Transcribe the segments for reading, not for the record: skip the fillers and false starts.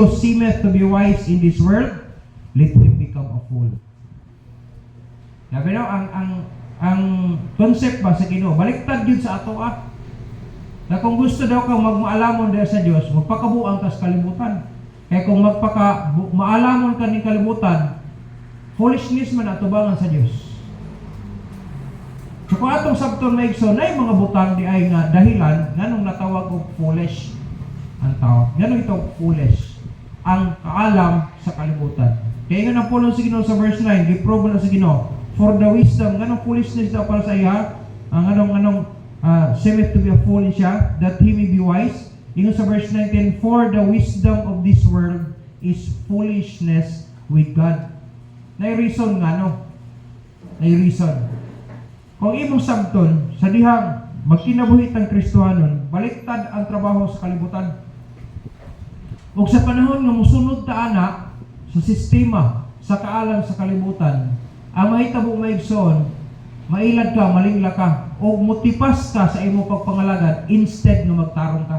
who seemeth to be wise in this world, let him become a fool. Sabi no, ang concept ba sa Ginoo, baliktad yun sa ato na kung gusto daw kang magmaalamon dahil sa Diyos, magpakabuang ka sa kalibutan. Kaya kung maalamon ka ng kalibutan, foolishness man atubangan sa Diyos. So kung atong sabton maigso, na yung mga butang di ay nga dahilan, ganong natawag og foolish ang tao. Ganong ito foolish ang kaalam sa kalibutan. Kaya nga napulong si Ginoo sa verse 9, giprobe na si Ginoo, for the wisdom, ganong foolishness daw para sa iya, anong seemeth to be a fool siya, that he may be wise. Ingon sa verse 19, for the wisdom of this world is foolishness with God. Nai-reason nga, no? Nai-reason. Kung imong sabton, sa dihang magkinabuhit ang Kristohanon, baliktad ang trabaho sa kalibutan. O sa panahon nga musunod ta ana sa sistema, sa kaalam sa kalibutan, ang mahitabo maigsoon, mailad ka, malingla ka, o mutipas ka sa imo pagpangalagad instead nga magtarong ka.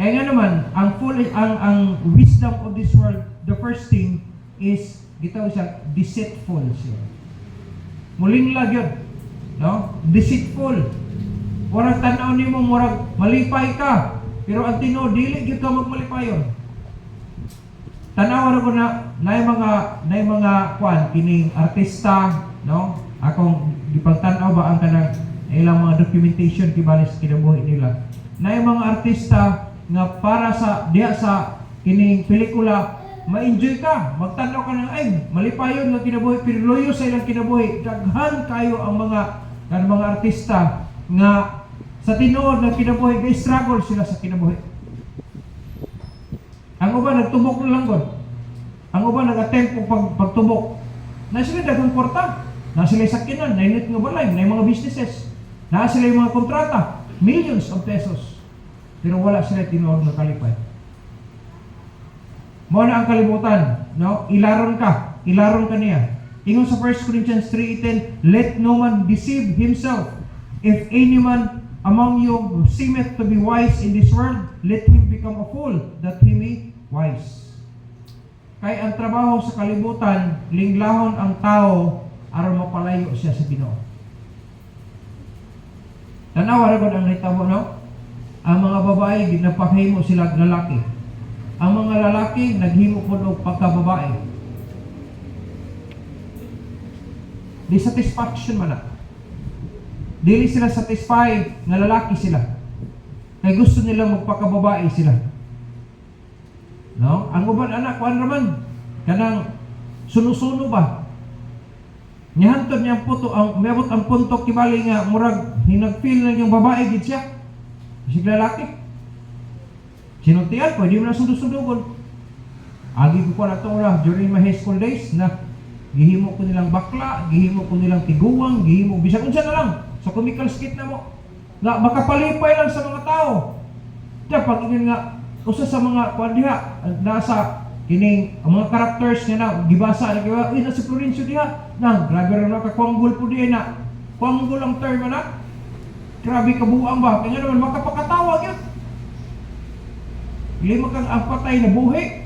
Kaya nga naman, ang wisdom of this world, the first thing is, gitawag siya, deceitful siya. Mulinglag yun. No? Deceitful. Murag tanaw nimo, murag malipay ka. Pero ang tinuod, dili gyud ka magmalipayon. Tanaw ra ko na mga kwan kining artista, no? Akong gipagtan-aw ba ang kanang ilang mga documentation kibali sa kinabuhi nila. Na mga artista nga para sa diha sa kining pelikula, ma-enjoy ka, magtanaw ka ng ay malipayon nga kinabuhi, pero loyo sa ilang kinabuhi. Daghan kayo ang mga artista nga sa tinuod ng kinabuhi, kay struggle sila sa kinabuhi. Ang uban nagtubok na lang god. Ang uban nag-attempt pagtubok. Na sila daghang kwarta, na sila sakinan, na init nga balay, na mga businesses, na sila yung mga kontrata, millions of pesos. Pero wala sila tinuod na kalipay. Mo na ang kalibutan, no? Ilaron ka niya. Ingon sa 1 Corinthians 3:10, let no man deceive himself. If any man among you who seemeth to be wise in this world, let him become a fool, that he may wise. Kay ang trabaho sa kalibutan, linglahon ang tao aron mapalayo siya sa Ginoo. Tanawa ra gud ang hitabo, no? Ang mga babae ginapahimo sila lalaki. Ang mga lalaki naghimo pud og pagkababae. Dissatisfaction man na. Dili sila satisfied nga lalaki sila. Kay gusto nila magpakababae sila. No? Ang uban anak kuan raman kanang suno-suno ba? Nihantod niya puto ang meabot ang puntok kibali nga murag hinagfeel na yung babae gid siya. Sig lalaki. Sinultian ko, di mo na sunod-sundugon. Agi ko na ito during my high school days na gihimo ko nilang bakla, gihimo ko nilang tiguwang, gihimo, bisag unsa na lang. Sa comical skit na mo. Nga makapalipay lang sa mga tao. Kaya pag ingin nga, usa sa mga diha, nasa kining mga characters nga na, gibasa, uy, na si Florencio diha, na, grabe rin na kakwangul po diha na, kwangul ang term na, grabe kabuang ba, kaya naman makapakatawag yan. Lima kang ang patay na buhi.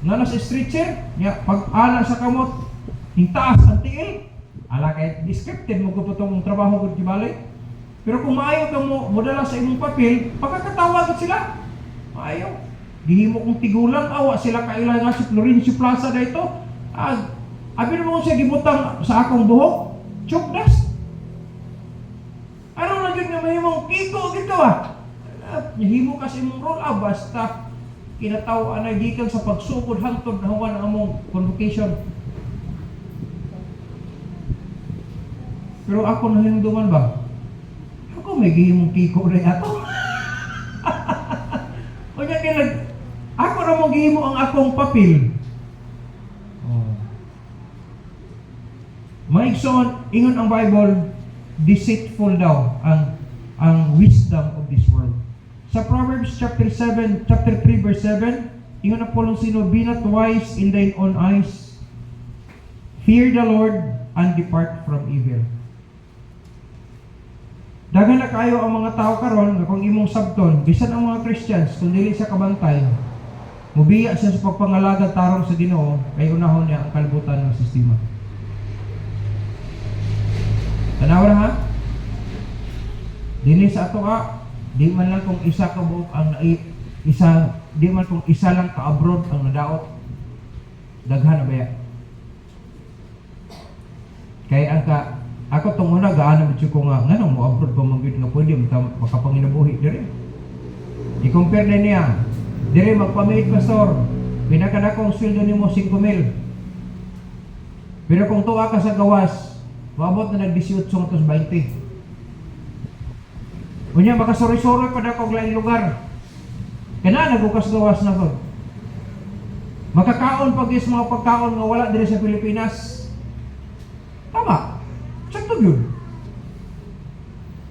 Nga nasa stretcher, pag ala sa kamot, hintaas ang tiil. Ala kay descriptive mo ko itong trabaho ko kibali. Pero kung maayo ka mo dala sa imong papel, pagkakatawag sila. Maayo. Gihimo kong tigulang, awa sila kailan nga si Florencio Plaza na ito. Abi mo siya gibutang sa akong buhok. Chokdas. Ano na yun nga mahimong kiko gito Nahimo kasi imong role basta kinatawaan na gikan sa pagsugod hangtod na huwan ang among convocation. Pero ako nahinduman ba? Ako may gihimong kiko rin ato. O niya kaya ako na mong gihimo ang akong papel. Maigsoon, ingon ang Bible, deceitful daw ang wisdom of this world. Sa Proverbs chapter 3 verse 7, ingon ang Paul sino, be not wise in thine own eyes. Fear the Lord and depart from evil. Daghan na kayo ang mga tao karon nga kung imong sabton, bisan ang mga Christians kung dili siya kabantay, mubiya siya sa pagpangalagad tarong sa Ginoo, kay unahon niya ang kalibutan ng sistema. Tanaw na ha? Dili sa ato di man lang kung isa ka buok ang di man kung isa lang ka abroad ang nadaot, daghan na baya. Kaya ako tong una gaano mo ko nga nganong mo abroad pa manggid nga pwede makapanginabuhi diri. I-compare na niya. Diri magpamit pastor, pinakadakong sweldo nimo 5,000. Pero kung tuwa ka sa gawas, maabot na nag 1820. Unya makasori-sori pa na kog laing lugar. Kana nagukas gawas na ko. Makakaon pag is mga pagkaon nga wala diri sa Pilipinas. Tama. Sakto yun.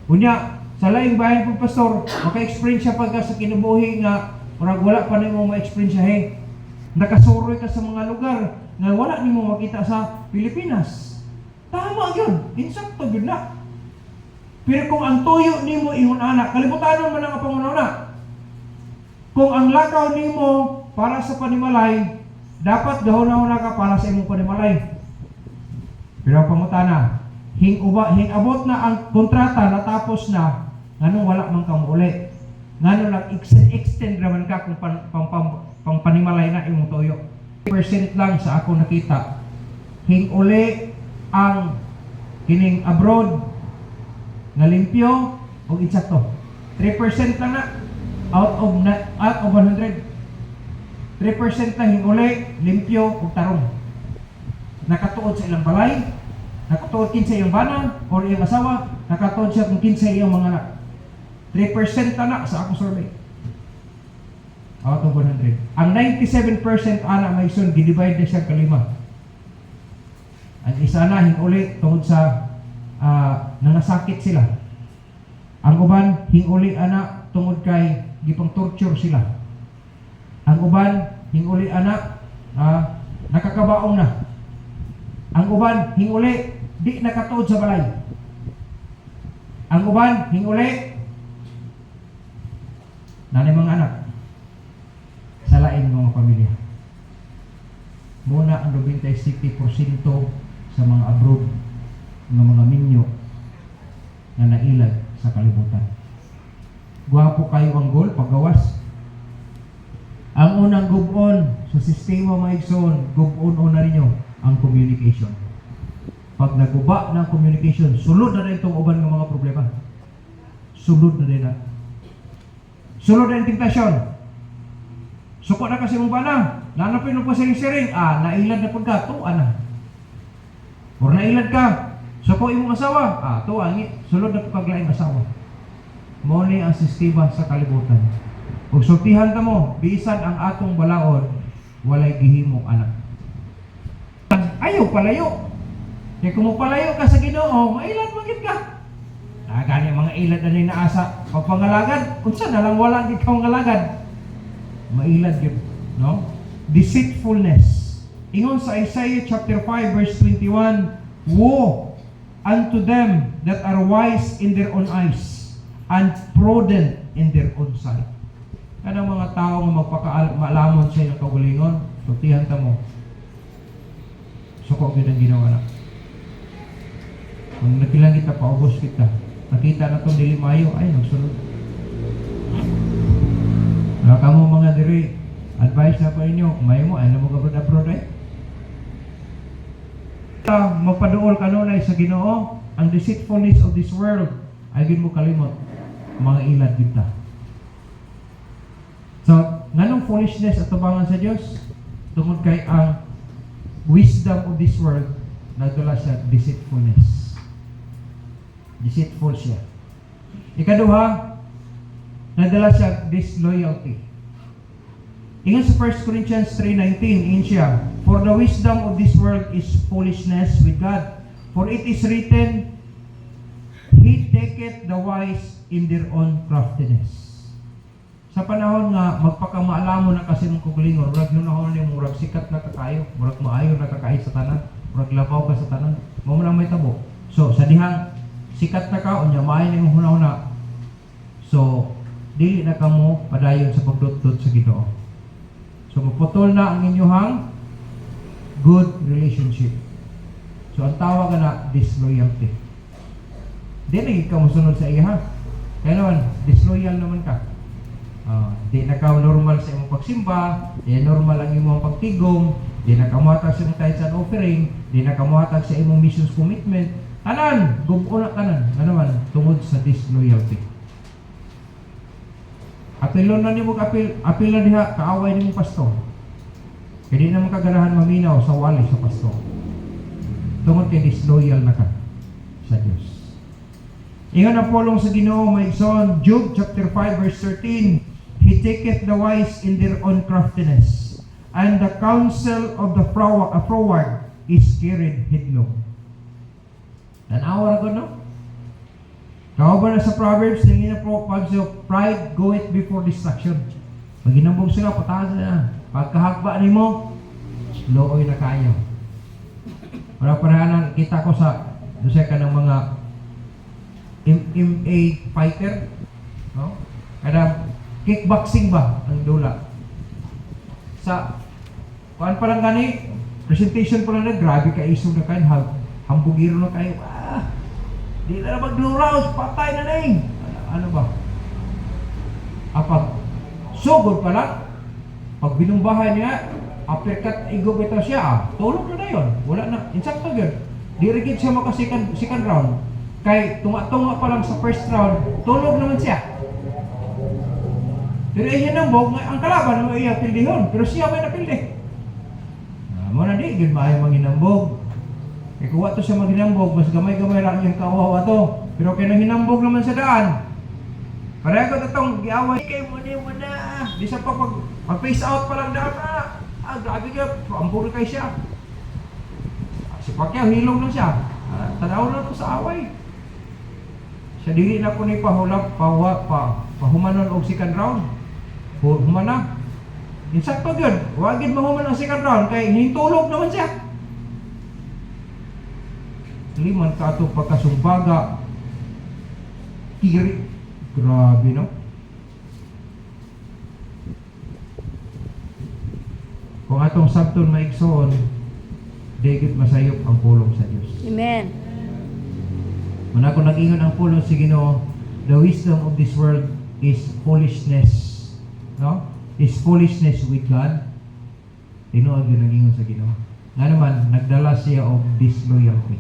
Unya, sa laing bayan po pastor, maka-experience siya pagka sa kinabuhi nga murag wala pa nimo ma-experience siya nakasuroy ka sa mga lugar nga wala nimo makita sa Pilipinas. Tama yun. Insakto yun na. Pero kung ang tuyo nimo ingon anak, kalibutanon man ang pangunahuna. Kung ang lakaw nimo para sa panimalay, dapat gahuna-huna ka para sa imong panimalay. Pero pangutana, hing-abot na ang kontrata, natapos na, nganong wala man kang uli. Nganong nag-extend naman ka kung pang panimalay na imong tuyo. 3% lang sa ako nakita. Hing uli ang kining abroad nga limpyo o insakto. 3% lang na out of 100. 3% na hing uli, limpyo o tarong. Nakatuod sa ilang balay, nakatuod kinsa iyong bana o iyong asawa, nakatuod siya kung kinsa iyong mga anak. 3% na sa akong survey. Out of 100. Ang 97% ana may son gidivide na siya kalima. Ang isa na hinguli tungod sa nangasakit sila. Ang uban hinguli ana tungod kay gipang torture sila. Ang uban hinguli ana nakakabaong na. Ang uban hinguli di nakatuod sa balay. Ang uban hinguli nanay mga anak sa lain ng mga pamilya. Muna ang 97% sa mga abroad ng mga minyo na nailag sa kalibutan. Gwapo kayo ang goal paggawas. Ang unang gubon sa sistema maigsoon, gubon una ninyo ang communication. Pag naguba ng communication, sulod na rin itong uban ng mga problema. Sulod na rin na. Sulod na yung tentasyon. Suko na kasi mong bana. Nanapin mo pa siring-siring. Nailad na pagka. Tuwa na. Or nailad ka. Suko imong asawa. Tuwa. Sulod na paglaing asawa. Muna ang sistema sa kalibutan. Kung sultihan ka mo, bisan ang atong balaod, walay gihimong anak. Ayaw palayo. Kaya kung palayo ka sa Ginoo, mailad magit ka. Gani mga ilad na naasa pagpangalagad, kung saan nalang wala di ka ngalagad, mailad yun, no? Deceitfulness. Ingon sa Isaiah chapter 5 verse 21, woe unto them that are wise in their own eyes and prudent in their own sight. Kanang mga tao nga magpakaalamon sa inyong kaugalingon, sultihan ta mo. Suko gyud ang ginawa na. Kung nakilang kita, paubos kita. Nakita na itong dili mayo, ay nagsunod. Kamo mga diri, advice na pa inyo, mayo mo, ay na mo abroad ay. Magpaduol kanunay sa Ginoo, ang deceitfulness of this world, ay gid mo kalimot, mga ilad kita. So, nganong foolishness at tubangan sa Dios? Tungod kay ang wisdom of this world, nagdala sa deceitfulness. Deceitful siya. Ikaduha, nadala siya disloyalty. Ingat sa 1 Corinthians 3:19, in siya, for the wisdom of this world is foolishness with God. For it is written, He taketh the wise in their own craftiness. Sa panahon nga, magpakamaalamo na kasi mong kugulingon, murag nunahon niyo, murag sikat na kakayo, murag maayo na kakayo sa tanan, murag labaw ka sa tanan, mo na may tabo. So, sa dihang sikat na ka, unya maayo ning hunahuna. So, dili na kamo padayon sa pagdutdot sa Ginoo. So, maputol na ang inyong good relationship. So, ang tawag na disloyalty. Di na ka musunod sa iya, ha? Kaya naman, disloyal naman ka. Di na ka normal sa imong pagsimba, di normal ang imong pagtigom, di na kamuhatag sa imong tithes and offering, di na kamuhatag sa imong missions commitment. Tanan, gubo na tanan. Ano naman, tungod sa disloyalty. Apilon na nimo apil na diha, kaaway nimo pastor. Kaya di naman kaganahan maminaw sa wali sa pastor. Tungod kay disloyal na ka sa Diyos. Ingon ang pulong sa Ginoo maigsoon, Job chapter 5 verse 13, He taketh the wise in their own craftiness, and the counsel of the froward is carried headlong. Tanawa ko, no? Kao ba na sa Proverbs, nangin na po, pag sa pride goeth before destruction. Pag ginambog sila, pataas na. Pagkahagba ni mo, looy na kayo. Para parahanan, kita ko sa dosya ka ng mga MMA fighter, no? Kada kickboxing ba ang dula? Sa kuan pa lang gani, presentation pa lang na, grabe ka isog na kayo, hambugiro na kayo. Di na magluraos, patay na ning. Ano ba? Apa? Sugod pa lang. Pag binumbahay niya, uppercut igop ito siya, tulog na yun. Wala na. Insakto yun. Dirigid siya maka second round. Kay tunga-tunga pa lang sa first round, tulog naman siya. Pero iyan ang bog, ang kalaban naman iya pildihon. Pero siya may napildi. Muna di, yun maayo manginambog. Kaya kuha to siya maghinambog, mas gamay-gamay lang yung kawawa to. Pero kaya hinambog naman sa daan. Pareho ko itong giaway kay mo na. Di sa pag-face out pa lang daan na. Grabe ka, ambur kay siya. Si Pacquiao, hilong lang siya. Tanaw na to sa away. Siya dili na po ni pahulap, pahumanon og second round. Humana. Insakto yun. Wagid mahuman ang second round kay hintulog naman siya. Liman ka ito pagkasumbaga. Kiri. Grabe, no? Kung atong sabton maigsoon, dagit masayop ang pulong sa Diyos. Amen. Muna kung nag-ingon ang pulong sa Ginoo, the wisdom of this world is foolishness. No? Is foolishness with God. Tinuod yun nag-ingon sa Ginoo. Nga naman, nagdala siya of disloyalty.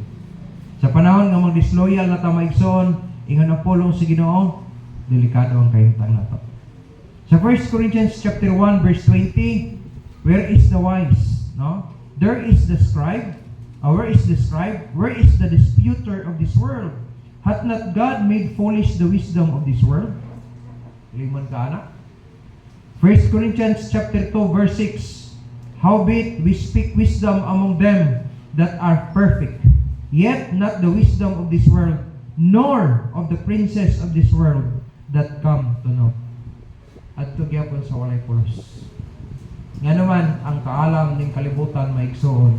Sa panahon nga mag-disloyal na tamaigsoon, ingon ang pulong sa Ginoo, delikado ang kahimtang nato. Sa 1 Corinthians chapter 1 verse 20, where is the wise? No? There is the scribe. Where is the scribe? Where is the disputer of this world? Hath not God made foolish the wisdom of this world? Liman ka na. 1 Corinthians chapter 2 verse 6, howbeit we speak wisdom among them that are perfect, yet not the wisdom of this world, nor of the princes of this world that come to know. At tugyapon sa walay pulos. Nga naman, ang kaalam ng kalibutan maigsoon,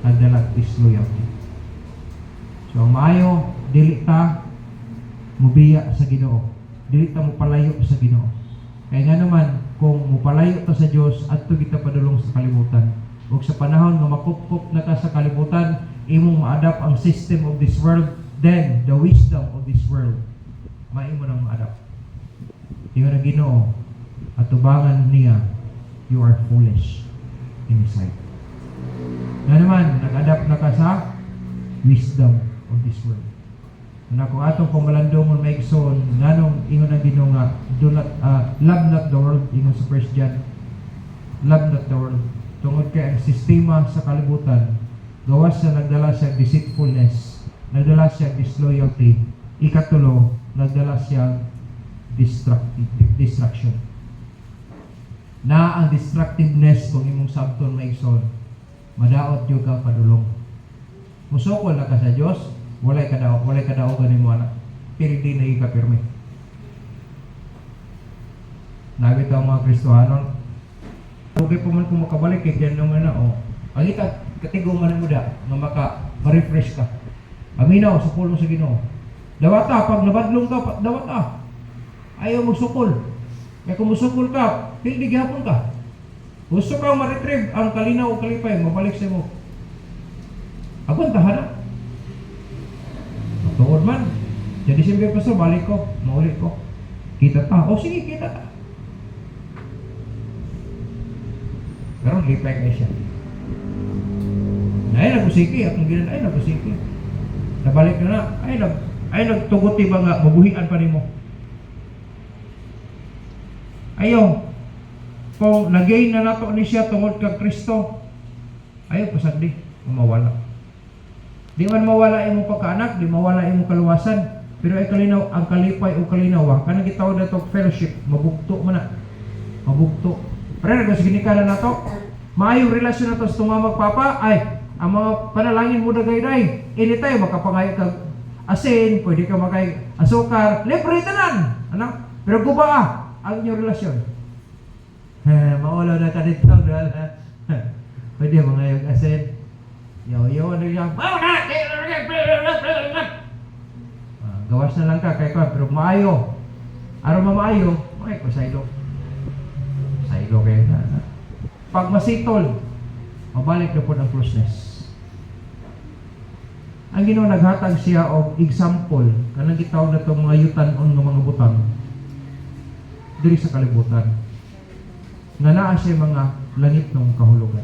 nagdalag disloyalty. So, maayo, dili ta mubiya sa Ginoo. Dili ta mo palayo sa Ginoo. Kaya nga naman, kung mupalayo ta sa Diyos, adto kita padulong sa kalibutan. Ug sa panahon nga makupkup na ka sa kalibutan, imong ma-adapt ang system of this world, then the wisdom of this world, maimo nang ma-adapt. Ingon ang Ginoo, at tubangan niya, you are foolish in His sight. Nga naman, nag-adapt na ka sa wisdom of this world. Na kung atong pamalandong may igsoon, nganong ingon ang Ginoo nga, do not, love not the world, ingon sa 1 John, love not the world. Tungod kay ang sistema sa kalibutan, gawas sa nagdala siya deceitfulness, nagdala siya disloyalty, ikatulo, nagdala siya distraction. Na ang distractiveness kung imong sabton may igsoon, madaot yung ka padulong. Musukol na ka sa Diyos, walay kadaogan ni mo anak. Pero di na ikapirme. Nabit ang mga Kristohanon. Okay po man kung makabalik, kaya dyan naman na, ang ita, katigo man mo da, nga ma-refresh ka. Paminaw sa pulong sa Ginoo. Dawata, pag nabadlong ka, dawata. Ayaw mo sukol. Kaya kung musukol ka, hindi gihapon ka. Gusto ka ma-retrieve ang kalinaw o kalipay, mabalik sa mo. Abang tahanan. Tuod man. Jadi December pa balik ko, maulit ko. Kita ta. O sige, kita ta. Pero lipay kayo siya. Ay, nagusiki. At nung ginan, ay, nagusiki. Nabalik na na. Ay, nagtugot ba nga, mabuhian pa rin mo. Ayaw. Kung nagay na nato ni siya tungod kag Kristo, ayaw pasagdi, mawala. Di man mawala imong pagkaanak, di mawala imong kaluwasan, pero ay kalinaw, ang kalipay o kalinawa, kanang gitawag na ito fellowship, mabugto man na. Mabugto. Pero nagasiginikalan na to, maayong relasyon na to sa tumamag papa, ay, ang mga panalangin mo dagay-day, anytime makapangay kag asin, pwede ka makay asukar, libre tanan. Ano? Pero guba ang inyong relasyon. Maulaw na ka dito. Pwede mga yung asin. Yaw-yaw na yung gawas na lang ka kay ko, pero maayo. Araw mamaayo, makay ko saylo. Saylo kayo na. Pag masitol, mabalik na po ng closeness. Ang Ginoo naghatag siya og example kanang gitawag na itong mga yutan-on ng mga butang diri sa kalibutan nga naa siya mga langit ng kahulugan.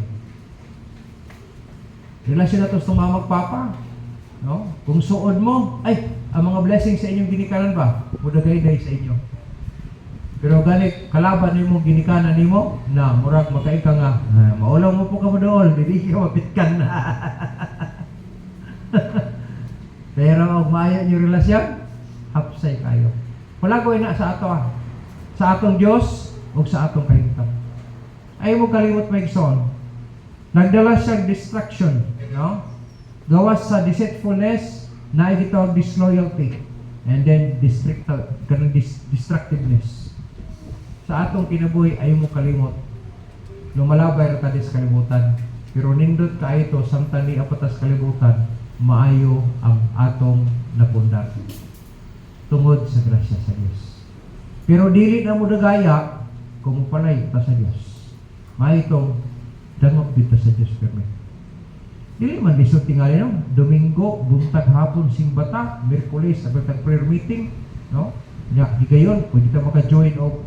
Relasyon na ito sa mga magpapa, no? Kung suod mo, ay, ang mga blessings sa inyong ginikanan ba? Mudagay-day sa inyo. Pero ganit kalaban nimo ginikanan nimo na murag makaika nga maulaw mo po ka mo dool, dili ka mapitkan na. Pero og maayo niyo relasyon, hapsay kayo. Wala ko ina sa ato sa atong Dios ug sa atong kahimtang. Ay mo kalimot maigsoon. Nagdala siya distraction, no? Gawas sa deceitfulness na gitawag disloyalty and then distractiveness. Sa atong kinabuhi ay mo kalimot. Lumalabay ra ta sa kalibutan. Pero nindot kaayo to samtang ni apatas kalibutan, maayo ang atong napundar tungod sa grasya sa Dios. Pero dili na mo dagaya kung palay ta sa Dios. Maayo itong dangog dito sa Dios permit. Dili man lisod tingali no, Domingo, buntag hapon simbata, Miyerkules abtag prayer meeting, no? Nya higayon pwede ta maka-join og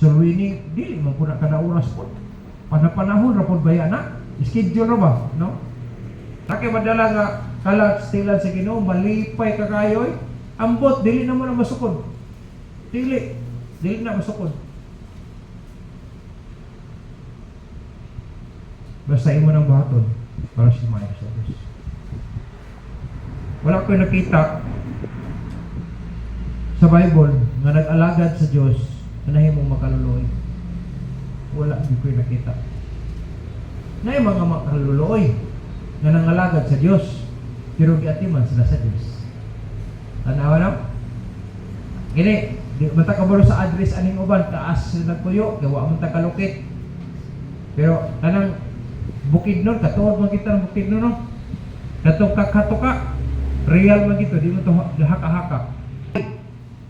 Sulwini, dili man pud kada oras pod. Panapanahon ra pod baya na. Schedule ra ba, no? Taki madala nga kalat stilan sa Ginoo, malipay ka kayoy, ambot dili na mo na masukod. Dili na masukod. Basta imo nang bahaton para si maayo sa Dios. Wala ko nakita sa Bible nga nag-alagad sa Dios na nahimong makaluluoy. Wala di ko nakita. Na mga makaluluoy na nangalagad sa Diyos pero giatiman sila sa Diyos. Tanawa na? Gini, di mata kabalo sa address aning uban taas nagpuyo, gawa man ta kalukit. Pero kanang bukid nun, katuod man kita ng bukid nun, no? Katong kakatuka, real man gito, di mo to haka-haka.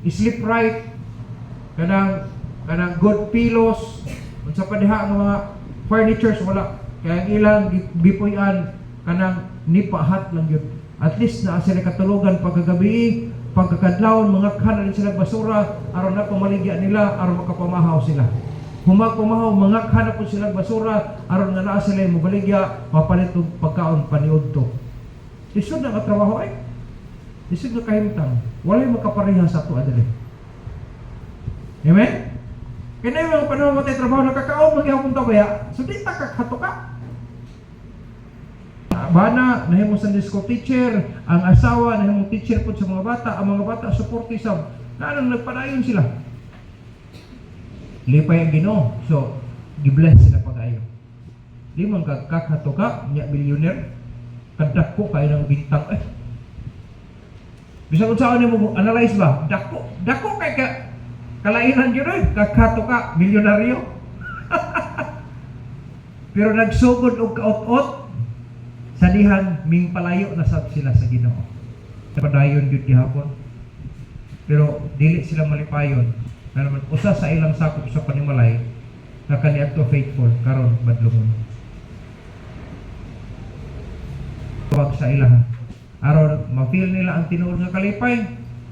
Sleep right, kanang good pillows, unsa pa diha ang mga furnitures wala. Kaya ang ilang gipuy-an kanang nipahat lang yun. At least na sila katulugan pagkagabi, pagkakadlawon, mga kanan sila basura, aron na pamaligya nila, aron makapamahaw sila. Humagpamahaw, mga kanan po sila basura, aron nga naa sila yung mabaligya, mapalit og pagkaon paniod to. Isod na katrabaho ay. Isod na kahimtang. Walay makapareha sa ito adali. Amen? Kaya na yung mga panahon mo tayo trabaho, nakakaon, maghihapon tabaya, so di ta kakatuka. Bana, nahimo sa school teacher, ang asawa, nahimo teacher po sa mga bata, ang mga bata supportive sa, na anong nagpadayon sila. Lipay ang Ginoo, so, gibless sila pag-ayo. Di man kakatuka, niya millionaire, kadako kayo ng bintang, bisa kung saan mo analyze ba? Dako kay kalainan yun kakatuka, milyonaryo. Pero nagsugod og kaot-ot, sanihan ming palayo na sab sila sa Ginoo. padayon gyud gihapon. Pero dili sila malipayon. Na naman usa sa ilang sakop sa panimalay na kaniadto faithful karon badlongon. Wag sa ilaha. Aron ma-feel nila ang tinuod nga kalipay.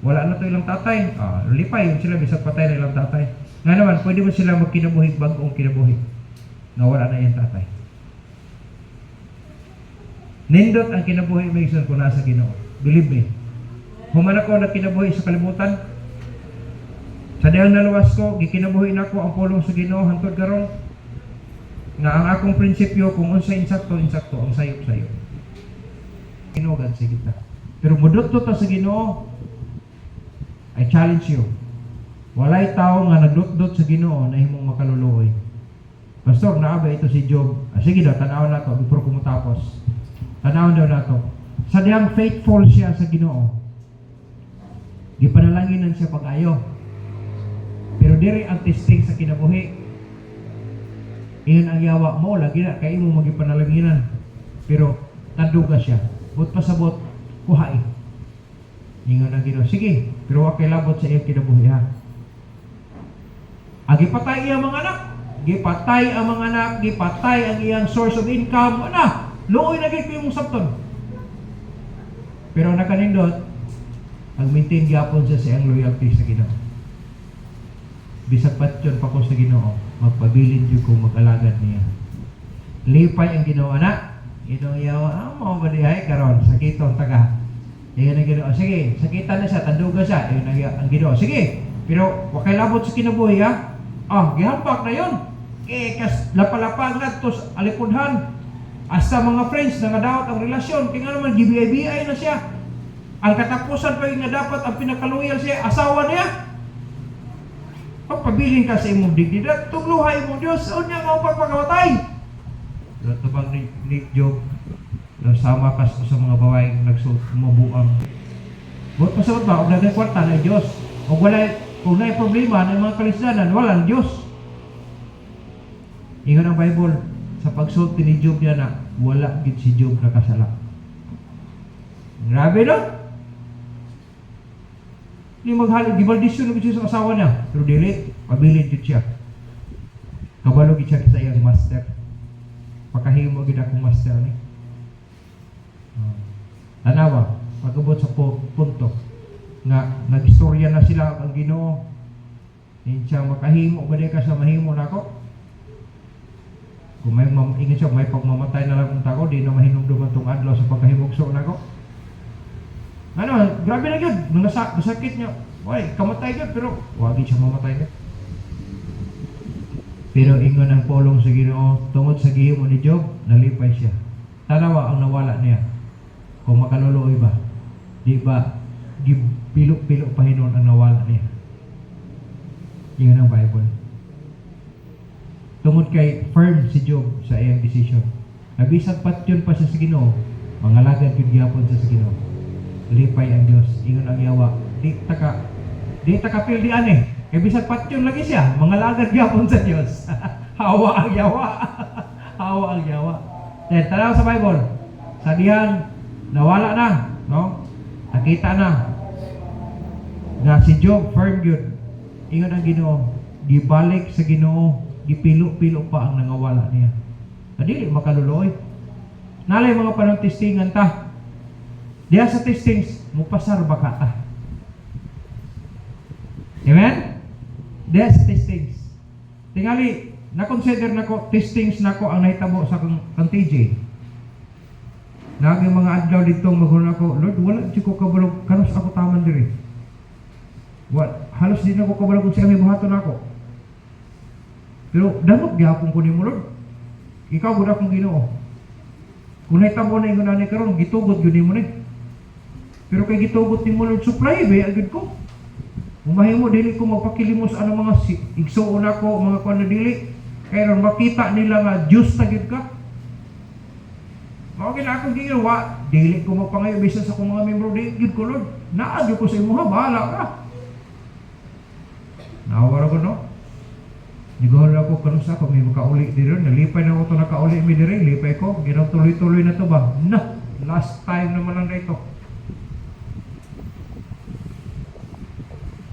Wala na to ilang tatay. Lipay yun sila bisag patay na ilang tatay. Nga naman pwede mo sila magkinabuhi bag-ong kinabuhi. Nga wala na yung tatay. Nindot ang kinabuhi may isun ko nasa Ginoo. Believe me. Human ako na kinabuhi sa kalibutan. Sa dihang naluwas ko, gikinabuhi na ko ang pulong sa Ginoo hangtod karon. Nga ang akong prinsipyo kung unsa insakto, ang sayop-sayop. Ginoo sa kita. Pero mudot-dot ta sa Ginoo, I challenge you. Walay tao nga nagdot-dot sa Ginoo na himong makaluluoy. Pastor, naaba ito si Job. Sige daw, tanawon nato before ko matapos. Tanawon daw nato. Sa diyang faithful siya sa Ginoo, gipanalanginan siya pag-ayo. Pero diri ang testing sa kinabuhi. Iyon ang yawa mo, lagi na kay imo magipanalanginan. Pero tanduga siya. But pasabot, kuhai. Ingon ang Ginoo. Sige, pero wa kay labot sa iyang kinabuhi ha. Gipatay iyang mga anak. Gipatay ang mga anak, gipatay ang iyang source of income. Ana, luoy na gid imong sabton. Pero nakanindot, ang maintain gyapon siya sa iyang loyalty sa Ginoo. Bisag patyon pa ko sa Ginoo, magpabilin jud ko mag-alagad niya. Lipay ang Ginoo anak. Ginoo yawa, mao ba dihay karon sakitong taga. Iyon ang Ginoo. Sige, sakitan na siya, tanduga siya. Iyon ang Ginoo. Sige, pero wa kay labot sa kinabuhi ha. Gihampak na yun. Kas lapalapag na tos alipudhan. Hasta mga friends na nadawat ang relasyon. Kaya nga naman, GBI na siya. Ang katapusan pa yung nga dapat ang pinakaloyal siya, asawa niya. Pagpabilin ka sa imong dignidad, tugluhay mo Diyos, o niya nga pagpagamatay. Pero ito bang ni Job, sama ka sa mga babae nagsumabuang. Buot pasawad ba, o nagay kwarta na Diyos. O wala, kung na problema ng mga kalisdanan, walang Diyos. Ingon ang Bible, sa pagsulti ni Job niya na, wala gid si Job nakasala. Grabe no? Hindi maghalog, gibaldisyon na siya sa asawa niya. Pero dili, pabilin gid siya. Kabalo gid siya sa iyang master. Pakahimo gid akong master ni. Tanawa, pag-abot sa punto nga nagistorya na sila ang Ginoo. Hindi siya makahimo ba ka sa mahimo nako? Kung may ingin siya, may pagmamatay na lang ang tao, di na mahinumduman itong adlaw sa pagkahimugso nako. Ano, grabe na yun. Nasakit niya. Why, kamatay yun, pero wagi siya mamatay yun. Pero ingon ang pulong sa Ginoo, tungod sa gihimo ni Job, nalipay siya. Tanawa ang nawala niya. Kung makaluluoy ba, di ba, pilok-pilok pa hinon ang nawala niya. Yun ang Bible. Tungod kay firm si Job sa iyang decision. Nabisag patyon pa siya sa Ginoo, mangalagad yun gyapon sa Ginoo. Lipay ang Diyos, ingon ang yawa. Di taka feel di ani. Kay bisag patyon lagi siya, mangalagad gyapon sa Diyos. Hawa ang yawa. Hawa ang yawa. Then tanaw sa Bible, sa dihan nawala na, no? Nakita na na si Job firm yun. Ingon ang Ginoo, gibalik sa Ginoo, gipilo-pilo pa ang nangawala niya. Dili makaluluoy. Nalay mga panong testingan ta. Diya sa testings, mupasar baka ta. Amen? Diya sa testings. Tingali, na-consider nako testings nako ang nahitabo sa kang TJ. Naging mga adlaw dito maghuna ko, Lord, wala di ko kabalog kanos ako taman diri. Halos di na ko kabalog sa aming buhaton ako. Pero damot gyapon ko nimo Lord. Ikaw gud akong Ginoo. Kung nahitabo na ingon ani karon gitugot gyud nimo ni. Pero kay gitugot nimo Lord supply ba agad ko. Umahimo dili ko magpakilimos ano mga igsuon ako mga kuan na dili. Kay ron makita nila nga Dios ta gyud ka. Mao gid akong ginawa, dili ko magpangayo bisan sa akong mga membro dili gyud ko Lord. Naa gyud ko sa imo ha, bahala ka. Nawara ko no. Nigol ako karon sa ako may makauli diri, nalipay na ako to nakauli mi diri, lipay ko, ginaw tuloy-tuloy na to ba? Na, last time naman lang dito.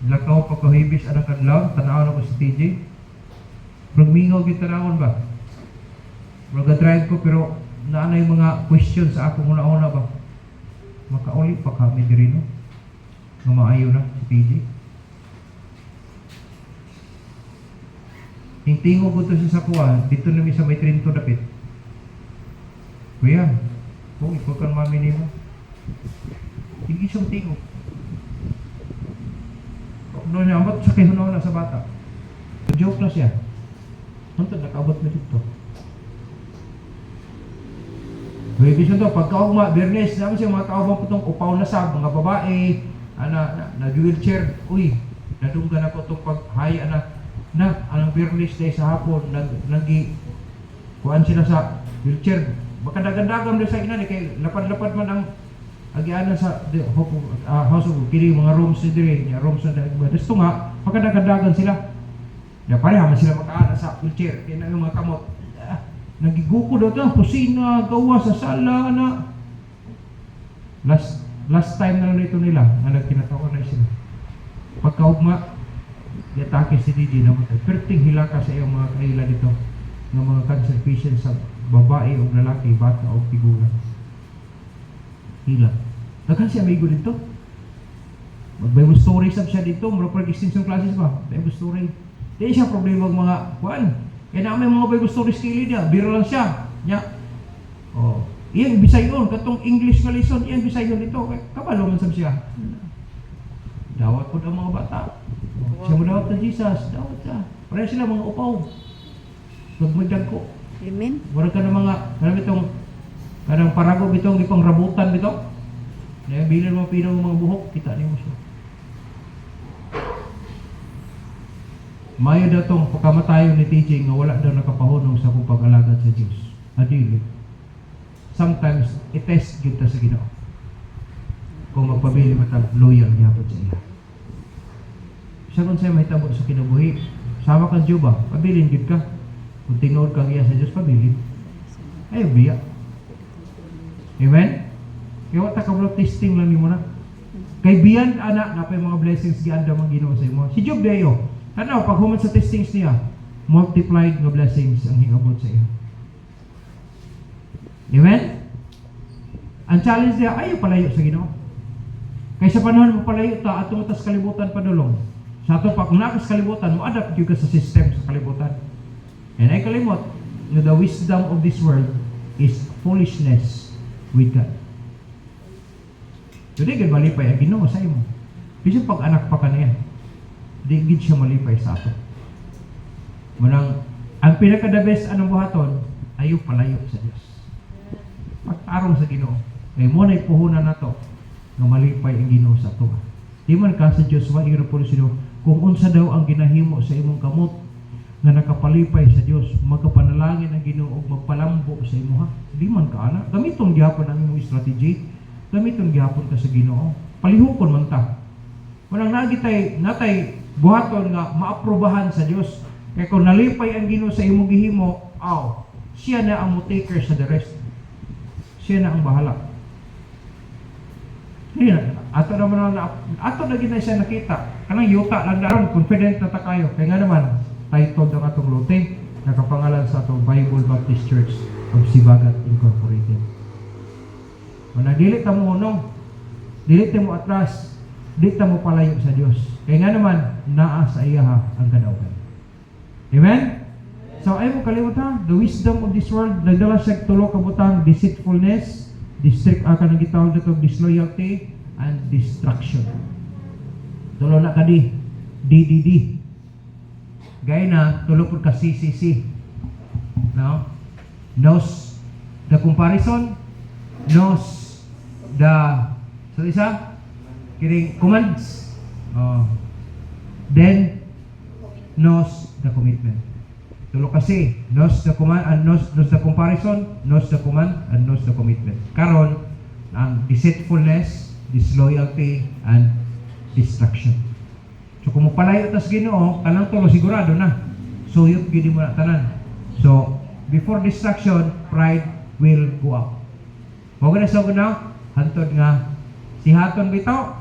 Lakaw pagkahibis anang kadlaw, tanaw na ko sa TJ. Magmingaw kita tanawon ba? Mag-drive ko pero naanay mga questions sa ako una-una ba? Makauli pa kami diri no? Nga maayo na sa TJ. Tingtingog ko to sa kuha, dito na mi sa may Trinto dapit. Kuya, kung ikaw kan mami ni mo, hindi siyang tingog. Doon niya, abot sa kihunaw na sa bata. Joke na siya. Huntod, nakaabot na dito. May bisyo to, pagkaugma, Bernes, naman siya mga kaubang putong upaw na sab, mga babae, nag-wheelchair, uy, nadunggan ako itong paghaya anong Bernes day sa hapon, kuhaan sila sa wheelchair. Baka dagan-dagan doon sa inan, kay lapad-lapad man ang agianan sa house of kini mga rooms ni dire, rooms na dahil. Desto nga, baka dagan-dagan sila. Ya pareha man sila makaana sa wheelchair, kaya na yung mga kamot. Nagiguko daw ito, kusina, gawa sa sala, Last time na lang ito nila, na nagkinatawa na sila. Pagkaugma, yatake si DJ na matay. Perting hilaka sa iyong mga kaila dito, ng mga cancer patients sa babae o lalaki, bata o tigulang. Hila. Dagan siya may dito. Mag-Bible story sab siya dito, mura pag extension classes ba? Bible story. Di siya problema ng mga kuan. Kaya na may mga Bible stories kilid niya, biro lang siya. Nya. Oh, iyang Bisayon, katong English nga lesson, iyang Bisayon dito. Kabalo man sab siya. Dawat po ang mga bata. Siya mo dawat na Jesus, dawat siya. Pareha sila mga upaw. Nagmagdag ko. Amen. Wala ka ng mga, alam itong, kanang parago itong ipang rabutan ito. Kaya bilin mo pinaw mga buhok, kita niyo mo siya. Mayo daw itong pagkamatayo ni TJ nga wala daw nakapahunong sa kung pag-alagad sa Diyos. Adili. Sometimes, i-test yun ta sa Ginoo. Kung magpabili matang loyal niya po sa iya. Siya kung sa'yo may tabo sa kinabuhi. Sama kang Diyo ba? Pabilin yun ka. Kung tingod kang iya sa Diyos, pabilin. Ay, biya. Amen? Kaya wata ka wala testing lang mo na. Kay biyan, anak, napay mga blessings gianda mga Ginoo sa imo. Si Job dayo. Tanaw, pag human sa testings niya, multiplied nga blessings ang hingabot sa iyo. Amen? Ang challenge niya, ayaw palayo sa Ginoo. Kaya sa panahon mo palayo ta, atong tas kalibutan padulong. Sa ato pa, kung nakas kalibutan, mo adapt yung ka sa system sa kalibutan. And ay kalimot, the wisdom of this world is foolishness with God. So, di gid malipay ang Ginoo sa imo. Bisag pag anak pa ka niya, di gid siya malipay sa ato. Manang, ang pinaka-the best anong buhaton, ayaw palayo sa Diyos. Pagtarong sa Ginoo. Kaya mo na ipuhunan na to, nga malipay ang Ginoo sa ato. Di man ka sa Diyos, maingro po sino, kung unsa daw ang ginahimo sa imong kamot, nga nakapalipay sa Diyos, magkapanalangin ang Ginoo ug magpalambo sa imo ha. Di man ka ana, gamiton gyapon ang imong strategy, gamiton gyapon ka sa Ginoo. Palihukon man ta. Manang natay buhaton nga maaprobahan sa Dios. Kaya kung nalipay ang Ginoo sa imong gihimo, siya na ang taker sa the rest. Siya na ang bahala. Ato naman ato na gina siya nakita. Kanang yuta lang daron, confident na ta kayo. Kaya nga naman, titled ang atong lote, nakapangalan sa atong Bible Baptist Church of Sibagat Incorporated. Manang dili ta mo unong, dili ta mo atras, dili ta mo palayo sa Dios. Kaya nga naman, naa sa iya ang kadaugan. Amen? So ay mo kalimutan, the wisdom of this world, nagdala siya tulo ka butang, deceitfulness, kanang gitawag dito, disloyalty, and distraction. Tulo na ka DDD. Gaya na, tulo po ka CCC. No? Knows the comparison, knows the, so isa, kiring commands, then knows the commitment. Tulo kasi, knows the command and knows the comparison, knows the command and knows the commitment. Karon ang deceitfulness, disloyalty, and distraction. So kung mapalayo tas Ginoo, kanang tulo sigurado na. Suyop gid mo na tanan. So before distraction, pride will go up. Mo gana sa kuno, hantod nga si haton bitaw